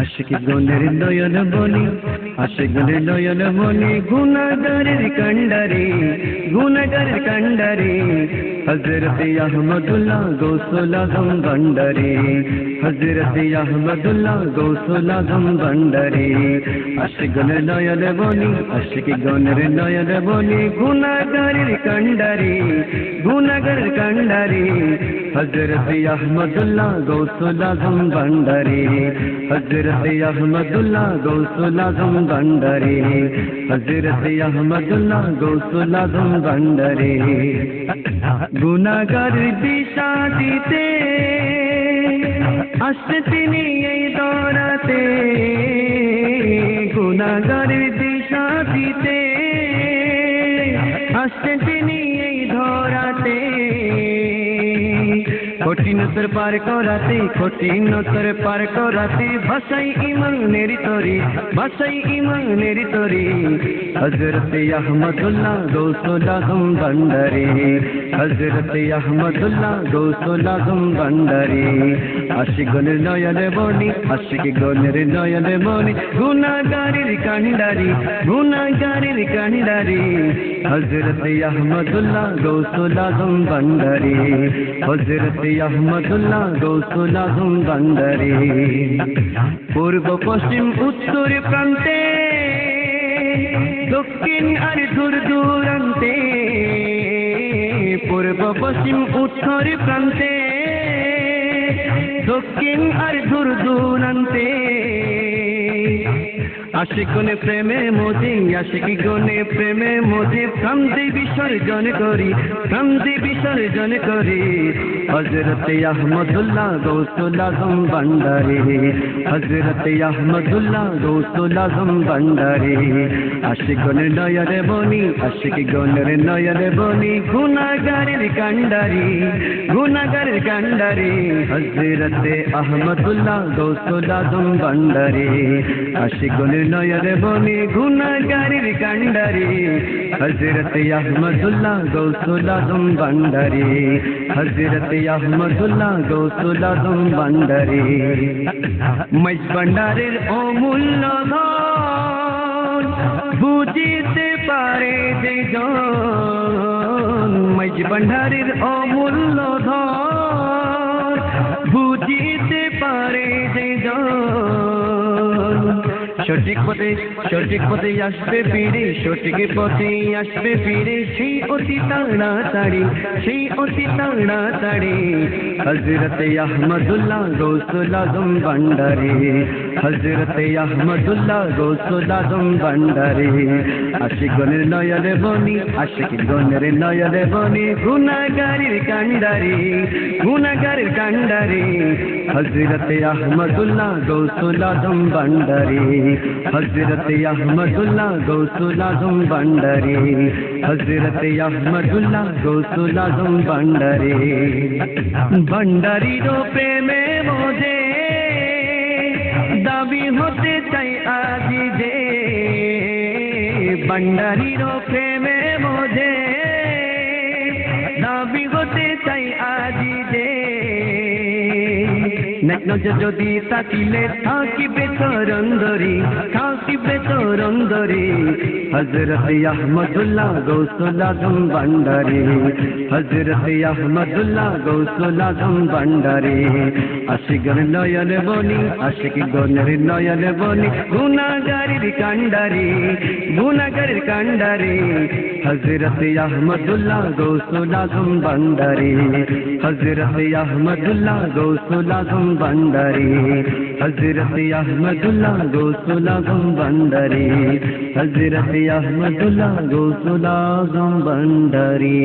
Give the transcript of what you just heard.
আশিকি গনের নয়ন বনি, আশিকনের নয়ন বনি, গুনাহগারের কান্ডারি, গুনাহগারের কান্ডারি, হযরত আহমদুল্লাহ গৌসুল আযম ভান্ডারি, হযরত আহমদুল্লাহ গৌসুল আযম ভান্ডারি। আশিকনের নয়ন বনি, আশিকি গনের নয়ন বনি, গুনাহগারের কান্ডারি, গুনাহগারের কান্ডারি, হযরত আহমদুল্লাহ গৌসুল আযম ভান্ডারি, হযরত আহমদুল্লাহ গৌসুল আযম ভান্ডারি, হযরত আহমদুল্লাহ গৌসুল আযম ভান্ডারি। গুনাহগার দিশা দিতে আসতে তিনি এই দরাতে, গুনাহগার দিশা দিতে আসতে তিনি এই ধরাতে, কঠিনতর পার করাতে, কঠিনতর পার করাতে, ভাষাই ইমানের তরি, ভাষাই ইমানের তরি, হযরত আহমদুল্লাহ গৌসুল আযম ভান্ডারি, হযরত আহমদুল্লাহ গৌসুল আযম ভান্ডারি। আশিকগণের নয়ন বনি, আশিকগণের নয়ন বনি, গুনাহগারের কান্ডারি, গুনাহগারের কান্ডারি, হযরত আহমদুল্লাহ গৌসুল আযম ভান্ডারি, হযরত আহমদুল্লাহ গৌসুল আযম ভান্ডারি। পূর্ব পশ্চিম উত্তর প্রান্তে, দক্ষিণ আর দূর দূরান্তে, পূর্ব পশ্চিম উত্তর প্রান্তে, দক্ষিণ আর দূর দূরান্তে, আশিকগণে প্রেমে মজি, আশিকগণে প্রেমে মজি, কান্দে বিসর্জন করি, কান্দে বিসর্জন করি, হযরত আহমদুল্লাহ গৌসুল আযম ভান্ডারি, হযরত আহমদুল্লাহ গৌসুল আযম ভান্ডারি। আশিকগণের নয়ন বনি, আশিকগণের নয়ন বনি, গুনাহগারের কান্ডারি, গুনাহগারের কান্ডারি, হযরত আহমদুল্লাহ গৌসুল আযম ভান্ডারি। আশিকগণের নয়ন বনি, গুনাহগারের কান্ডারি, হযরত আহমদুল্লাহ গৌসুল আযম ভান্ডারি, হযরত আহমদুল্লাহ গৌসুল আযম ভান্ডারি। মাইজ ভান্ডারের অমূল্য ধন বুঝিতে পারে যে জন, মাইজ ভান্ডারের অমূল্য ধন বুঝিতে পারে যে জন, সঠিক পথে আসবে ফিরে, সঠিক পথে আসবে ফিরে, সেই অতি তাড়াতাড়ি, সেই অতি তাড়াতাড়ি, হযরত আহমদুল্লাহ গৌসুল আযম ভান্ডারি, হযরত আহমদুল্লাহ গৌসুল আযম ভান্ডারি। আশিকগণের নয়ন বনি, আশিকগণের নয়ন বনি, গুনাহগারের কান্ডারি, গুনাহগারের কান্ডারি, হযরত আহমদুল্লাহ গৌসুল আযম ভান্ডারি, হযরত আহমদুল্লাহ গৌসুল আযম ভান্ডারি, হযরত আহমদুল্লাহ গৌসুল আযম ভান্ডারি। ভান্ডারির প্রেমে মজে দাবি হতে চাই আজি যে, ভান্ডারির প্রেমে মজে দাবি হতে চাই আজি যে, নজর যদি তাকিলে থাকিবে চরণ ধরি, থাকিবে চরণ ধরি, হযরত আহমদুল্লাহ গৌসুল আযম ভান্ডারি, হযরত আহমদুল্লাহ গৌসুল আযম ভান্ডারি। আশিকগণের নয়ন বনি, আশিকগণের নয়ন বনি, গুনাহগারের কান্ডারি, গুনাহগারের কান্ডারি, হযরত আহমদুল্লাহ গৌসুল আযম ভান্ডারি, হযরত আহমদুল্লাহ গৌসুল আযম ভান্ডারি, হযরত আহমদুল্লাহ গৌসুল আযম ভান্ডারি, হযরত আহমদুল্লাহ গৌসুল আযম ভান্ডারি।